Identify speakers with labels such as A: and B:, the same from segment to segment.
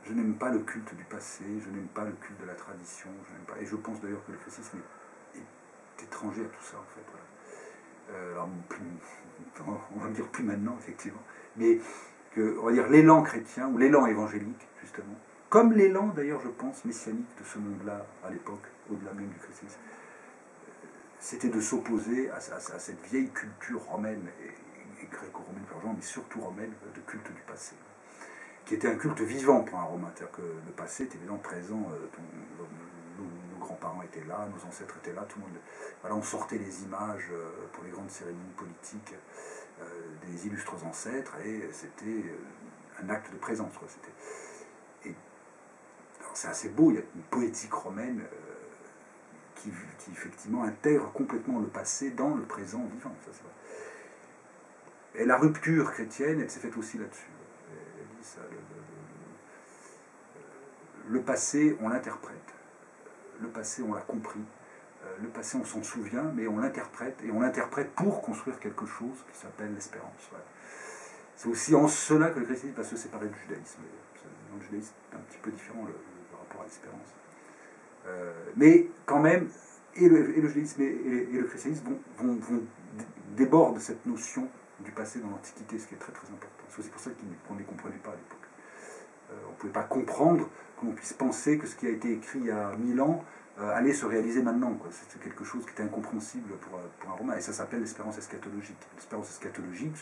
A: je n'aime pas le culte du passé, je n'aime pas le culte de la tradition, et je pense d'ailleurs que le christianisme est étranger à tout ça, en fait. Voilà. Alors, on va dire plus maintenant, effectivement, mais que, on va dire, l'élan chrétien, ou l'élan évangélique, justement, comme l'élan, d'ailleurs, je pense, messianique de ce monde-là, à l'époque, au-delà même du christianisme, c'était de s'opposer à cette vieille culture romaine, et gréco-romaine, mais surtout romaine, de culte du passé, qui était un culte vivant pour un Romain. C'est-à-dire que le passé était évidemment présent, nos grands-parents étaient là, nos ancêtres étaient là, tout le monde. Voilà, on sortait les images pour les grandes cérémonies politiques des illustres ancêtres, et c'était un acte de présence. C'est assez beau, il y a une poétique romaine qui effectivement intègre complètement le passé dans le présent vivant. Ça, c'est vrai. Et la rupture chrétienne, elle s'est faite aussi là-dessus. Elle dit ça, le passé, on l'interprète. Le passé, on l'a compris. Le passé, on s'en souvient, mais on l'interprète, et on l'interprète pour construire quelque chose qui s'appelle l'espérance. Voilà. C'est aussi en cela que le christianisme va se séparer du judaïsme. Dans le judaïsme, c'est un petit peu différent le rapport à l'espérance. Mais quand même, et le judaïsme et le christianisme vont débordent cette notion du passé dans l'Antiquité, ce qui est très très important. C'est aussi pour ça qu'on ne les comprenait pas à l'époque. On ne pouvait pas comprendre qu'on puisse penser que ce qui a été écrit il y a 1000 ans allait se réaliser maintenant. C'était quelque chose qui était incompréhensible pour un Romain. Et ça s'appelle l'espérance eschatologique. L'espérance eschatologique,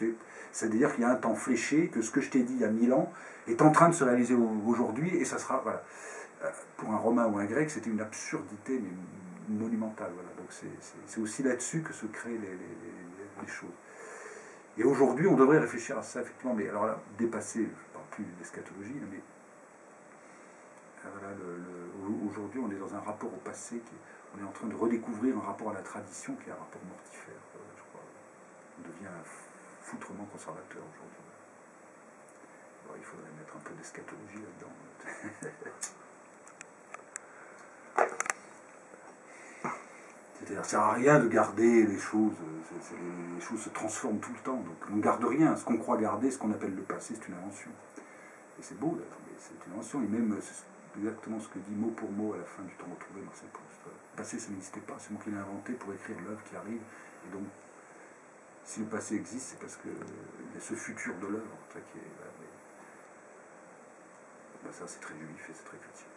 A: c'est-à-dire qu'il y a un temps fléché, que ce que je t'ai dit il y a 1000 ans est en train de se réaliser aujourd'hui, et ça sera... Voilà. Pour un Romain ou un Grec, c'était une absurdité mais monumentale. Voilà. Donc c'est aussi là-dessus que se créent les choses. Et aujourd'hui, on devrait réfléchir à ça, effectivement, mais alors là, dépasser, je ne parle plus d'eschatologie, mais voilà, aujourd'hui, on est dans un rapport au passé, on est en train de redécouvrir un rapport à la tradition qui est un rapport mortifère, je crois. On devient foutrement conservateur aujourd'hui. Alors, il faudrait mettre un peu d'eschatologie là-dedans. C'est-à-dire, ça ne sert à rien de garder les choses. Les choses se transforment tout le temps. Donc on ne garde rien. Ce qu'on croit garder, ce qu'on appelle le passé, c'est une invention. Et c'est beau, d'ailleurs, mais c'est une invention. Et même, c'est exactement ce que dit mot pour mot à la fin du temps retrouvé Marcel Proust. Le passé, ça n'existait pas. C'est moi qui l'ai inventé pour écrire l'œuvre qui arrive. Et donc, si le passé existe, c'est parce qu'il y a ce futur de l'œuvre qui est... ça, c'est très juif et c'est très chrétien.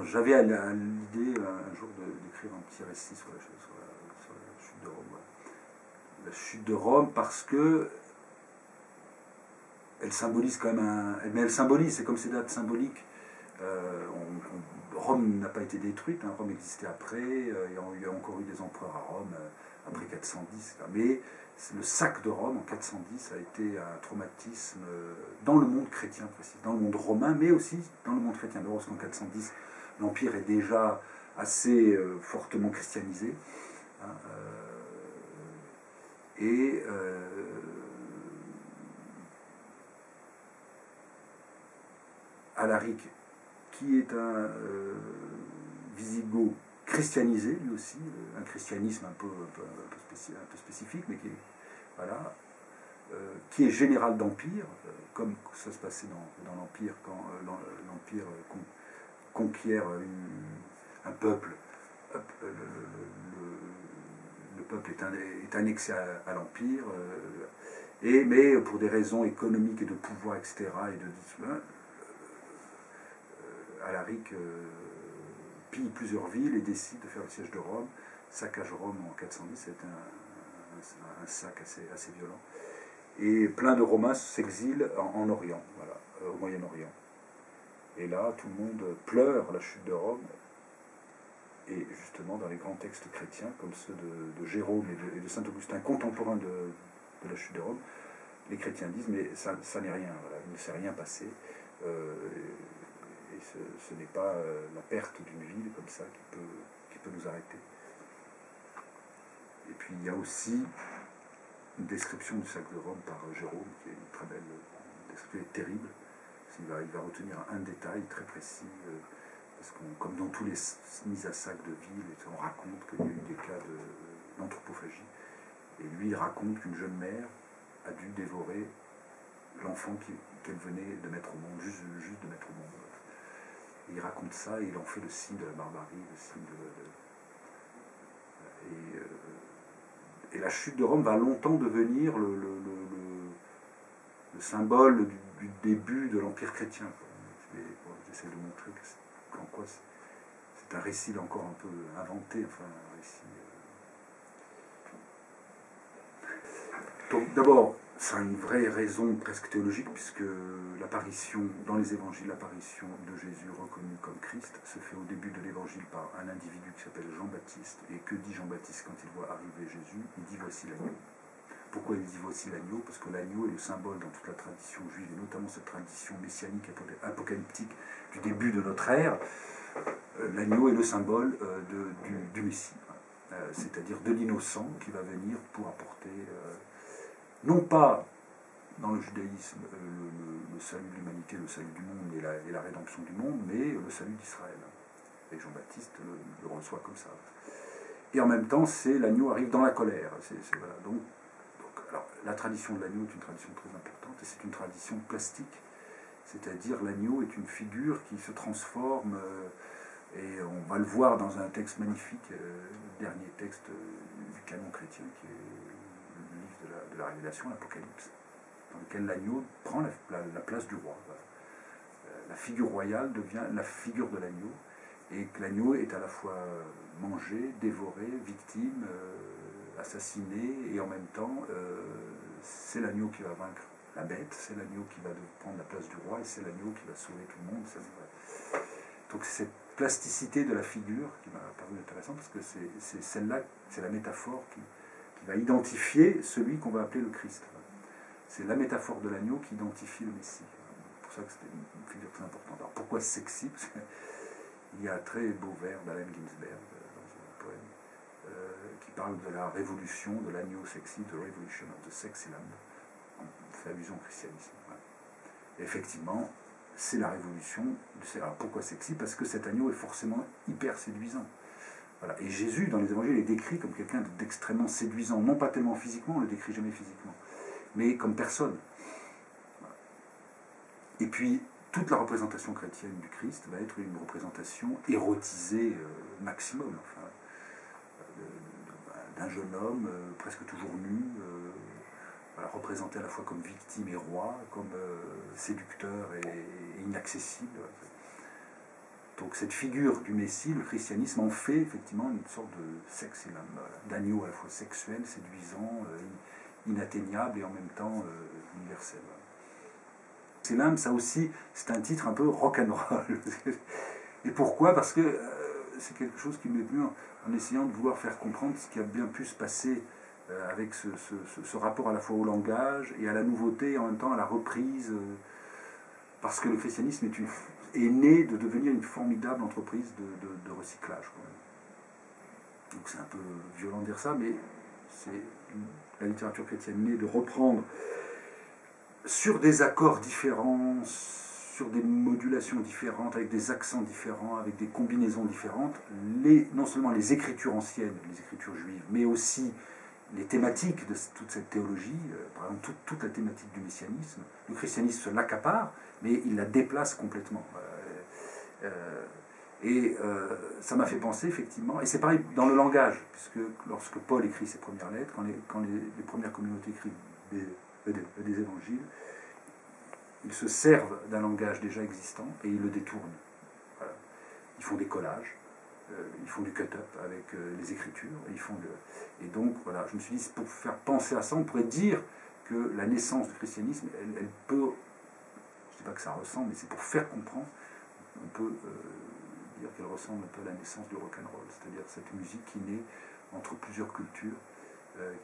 A: J'avais à l'idée un jour d'écrire un petit récit sur la chute de Rome. La chute de Rome, parce que elle symbolise quand même mais elle symbolise, c'est comme ces dates symboliques. Rome n'a pas été détruite, hein, Rome existait après, il y a encore eu des empereurs à Rome après 410, mais le sac de Rome en 410 a été un traumatisme dans le monde chrétien précis, dans le monde romain, mais aussi dans le monde chrétien. D'abord parce qu'en 410, l'Empire est déjà assez fortement christianisé, hein, et Alaric, qui est un Wisigoth christianisé, lui aussi, un christianisme un peu spécifique, mais qui est, voilà, qui est général d'Empire, comme ça se passait dans l'Empire, quand l'Empire conquiert un peuple, le peuple est annexé à l'Empire, mais pour des raisons économiques et de pouvoir, etc., et de discipline, Alaric pille plusieurs villes et décide de faire le siège de Rome, saccage Rome en 410, c'est un sac assez violent. Et plein de Romains s'exilent en Orient, voilà, au Moyen-Orient. Et là, tout le monde pleure la chute de Rome. Et justement, dans les grands textes chrétiens, comme ceux de Jérôme et de Saint-Augustin, contemporains de la chute de Rome, les chrétiens disent, mais ça n'est rien, voilà, il ne s'est rien passé. Et ce n'est pas la perte d'une ville comme ça qui peut nous arrêter. Et puis il y a aussi une description du sac de Rome par Jérôme, qui est une très belle description, terrible. Il va retenir un détail très précis, parce que comme dans tous les mises à sac de ville, on raconte qu'il y a eu des cas d'anthropophagie. Et lui, il raconte qu'une jeune mère a dû dévorer l'enfant qu'elle venait de mettre au monde, juste de mettre au monde. Et il raconte ça et il en fait le signe de la barbarie, le signe et la chute de Rome va longtemps devenir le symbole du début de l'Empire chrétien. J'essaie de montrer qu'en quoi c'est un récit encore un peu inventé, enfin un récit. Donc d'abord, ça a une vraie raison presque théologique, puisque l'apparition, dans les évangiles, l'apparition de Jésus reconnu comme Christ se fait au début de l'évangile par un individu qui s'appelle Jean-Baptiste. Et que dit Jean-Baptiste quand il voit arriver Jésus? Il dit voici l'agneau. Pourquoi il dit voici l'agneau? Parce que l'agneau est le symbole dans toute la tradition juive, et notamment cette tradition messianique apocalyptique du début de notre ère. L'agneau est le symbole du Messie, c'est-à-dire de l'innocent qui va venir pour apporter, non pas dans le judaïsme le salut de l'humanité, le salut du monde et la rédemption du monde, mais le salut d'Israël. Et Jean-Baptiste le reçoit comme ça. Et en même temps, c'est l'agneau arrive dans la colère. Voilà. Donc, alors, la tradition de l'agneau est une tradition très importante, et c'est une tradition plastique, c'est-à-dire l'agneau est une figure qui se transforme, et on va le voir dans un texte magnifique, le dernier texte du canon chrétien, qui est le livre de la Révélation, l'Apocalypse, dans lequel l'agneau prend la place du roi. Voilà. La figure royale devient la figure de l'agneau, et que l'agneau est à la fois mangé, dévoré, victime, assassiné, et en même temps, c'est l'agneau qui va vaincre la bête, c'est l'agneau qui va prendre la place du roi, et c'est l'agneau qui va sauver tout le monde. Donc c'est cette plasticité de la figure qui m'a paru intéressante, parce que c'est celle-là, c'est la métaphore qui va identifier celui qu'on va appeler le Christ. C'est la métaphore de l'agneau qui identifie le Messie. C'est pour ça que c'était une figure très importante. Alors pourquoi sexy? Parce qu'il y a un très beau vers d'Allen Ginsberg dans un poème qui parle de la révolution de l'agneau sexy, the revolution of the sexy lamb. On fait allusion au christianisme. Et effectivement, c'est la révolution. Alors pourquoi sexy? Parce que cet agneau est forcément hyper séduisant. Voilà. Et Jésus, dans les évangiles, est décrit comme quelqu'un d'extrêmement séduisant. Non pas tellement physiquement, on ne le décrit jamais physiquement, mais comme personne. Voilà. Et puis, toute la représentation chrétienne du Christ va être une représentation érotisée maximum. Enfin, d'un jeune homme presque toujours nu, voilà, représenté à la fois comme victime et roi, comme séducteur et inaccessible. Donc cette figure du Messie, le christianisme en fait effectivement une sorte de sexe, d'agneau à la fois sexuel, séduisant, inatteignable et en même temps universel. C'est l'âme, ça aussi, c'est un titre un peu rock'n'roll. Et pourquoi? Parce que c'est quelque chose qui m'est venu en essayant de vouloir faire comprendre ce qui a bien pu se passer avec ce rapport à la fois au langage et à la nouveauté, et en même temps à la reprise, parce que le christianisme est né de devenir une formidable entreprise de recyclage. Donc c'est un peu violent de dire ça, mais c'est la littérature chrétienne née de reprendre sur des accords différents, sur des modulations différentes, avec des accents différents, avec des combinaisons différentes, non seulement les écritures anciennes, les écritures juives, mais aussi les thématiques de toute cette théologie, par exemple toute la thématique du messianisme. Le christianisme se l'accapare, mais il la déplace complètement. Ça m'a fait penser, effectivement, et c'est pareil dans le langage, puisque lorsque Paul écrit ses premières lettres, quand les premières communautés écrivent des évangiles, ils se servent d'un langage déjà existant et ils le détournent. Voilà. Ils font des collages, ils font du cut-up avec les écritures, et donc voilà, je me suis dit, pour faire penser à ça, on pourrait dire que la naissance du christianisme, elle peut, je ne dis pas que ça ressemble, mais c'est pour faire comprendre, on peut dire qu'elle ressemble un peu à la naissance du rock'n'roll, c'est-à-dire cette musique qui naît entre plusieurs cultures,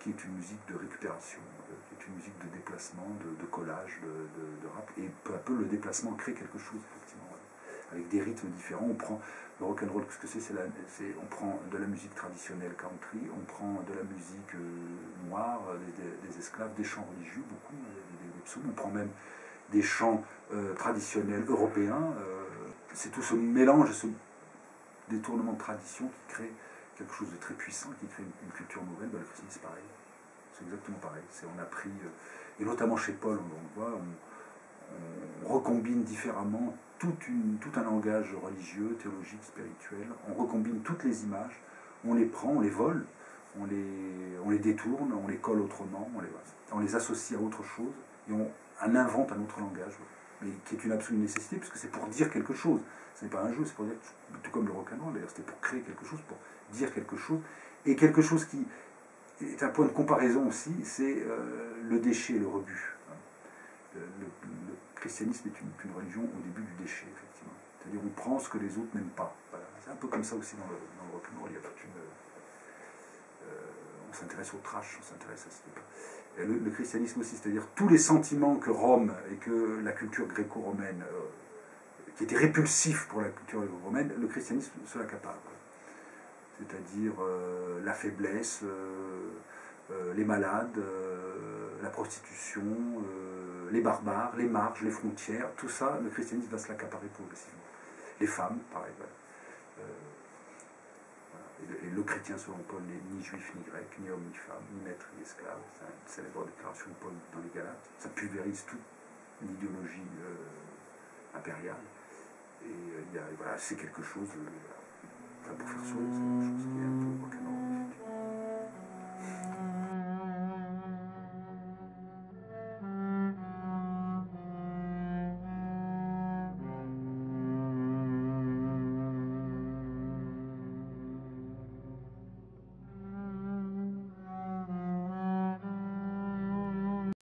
A: qui est une musique de récupération, qui est une musique de déplacement, de collage, de rap, et peu à peu le déplacement crée quelque chose, effectivement, avec des rythmes différents. On prend le rock'n'roll, qu'est-ce que c'est? On prend de la musique traditionnelle country, on prend de la musique noire, des esclaves, des chants religieux, beaucoup, des psaumes, on prend même des chants traditionnels européens. C'est tout ce mélange, ce détournement de tradition qui crée quelque chose de très puissant, qui crée une culture nouvelle. Le christianisme, c'est pareil. C'est exactement pareil. On a pris Et notamment chez Paul, on le voit, on recombine différemment tout un langage religieux, théologique, spirituel. On recombine toutes les images, on les prend, on les vole, on les détourne, on les colle autrement, on les associe à autre chose, et on invente un autre langage, mais qui est une absolue nécessité, puisque c'est pour dire quelque chose. Ce n'est pas un jeu, c'est pour dire, tout comme le rock'n'roll d'ailleurs, c'était pour créer quelque chose, pour dire quelque chose, et quelque chose qui est un point de comparaison aussi, c'est le déchet, le rebut. Le christianisme est une religion au début du déchet, effectivement. C'est-à-dire on prend ce que les autres n'aiment pas. Voilà. C'est un peu comme ça aussi dans le rock'n'roll. Il y a toute on s'intéresse au trash, on s'intéresse à ce le christianisme aussi, c'est-à-dire tous les sentiments que Rome et que la culture gréco-romaine, qui étaient répulsifs pour la culture gréco-romaine, le christianisme se l'accapare. C'est-à-dire la faiblesse, les malades, la prostitution, les barbares, les marges, les frontières, tout ça, le christianisme va se l'accaparer progressivement. Les femmes, pareil. Voilà. Et le chrétien, selon Paul, n'est ni juif ni grec, ni homme ni femme, ni maître ni esclave. C'est une célèbre déclaration de Paul dans les Galates. Ça pulvérise toute l'idéologie impériale. Et voilà, c'est quelque chose, pour faire sourire.